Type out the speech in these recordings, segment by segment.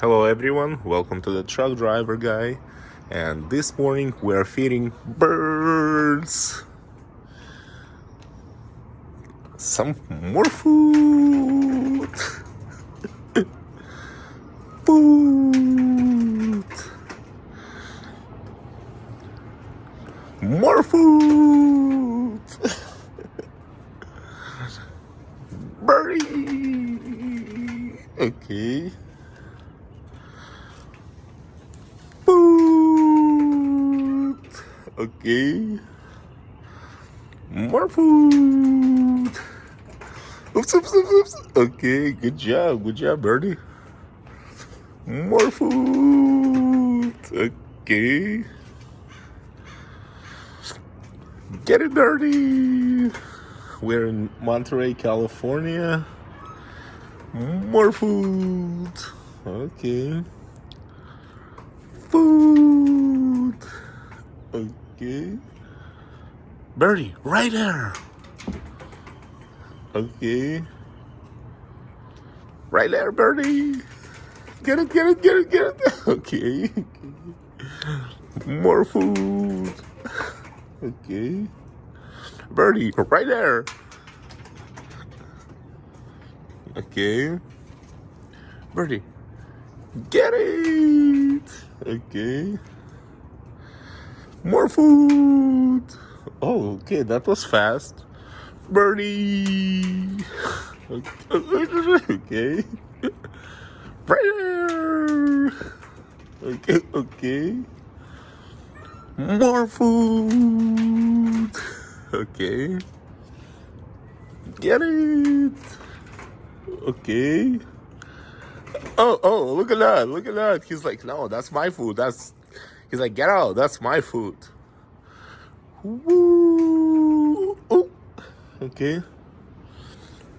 Hello everyone, welcome to the truck driver guy. And this morning we are feeding birds some more food. Food. More food. Birdie. Okay. Food. Okay. More food. Oops, oops, oops, oops. Okay, good job, birdie. More food. Okay. Get it dirty. We're in Monterey, California. More food. Okay. Food. Okay. Birdie, right there. Okay. Right there, birdie. Get it, get it, get it, get it. Okay. More food. Okay. Birdie, right there. Okay. Birdie, get it. Okay. More food. Oh, okay, that was fast. Birdie. Okay. Right there. Okay, okay. More food. Okay. Get it. Okay. Oh, look at that. Look at that. He's like, no, that's my food. He's like, get out. That's my food. Woo. Oh. Okay.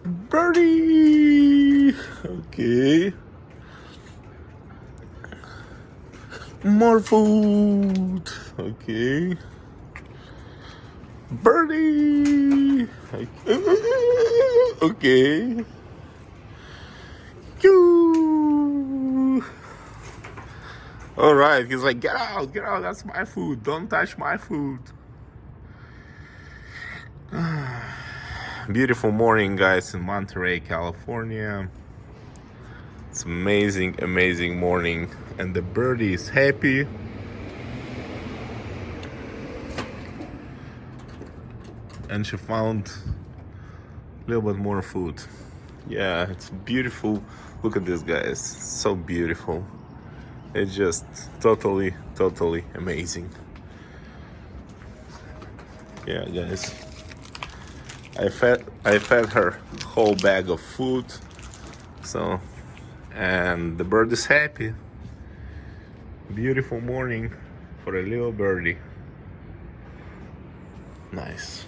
Birdie. Okay. More food. Okay. Birdie. Okay. Choo. All right. He's like, get out. Get out. That's my food. Don't touch my food. Beautiful morning, guys, in Monterey, California. It's amazing, amazing morning, and the birdie is happy. And she found a little bit more food. Yeah, it's beautiful. Look at this, guys. So beautiful. It's just totally amazing. Yeah, guys. I fed her whole bag of food. So, and the bird is happy. Beautiful morning for a little birdie. Nice.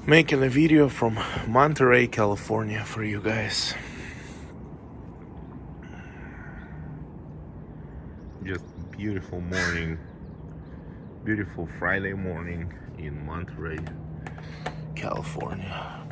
Making a video from Monterey, California for you guys. Just beautiful morning. Beautiful Friday morning in Monterey, California.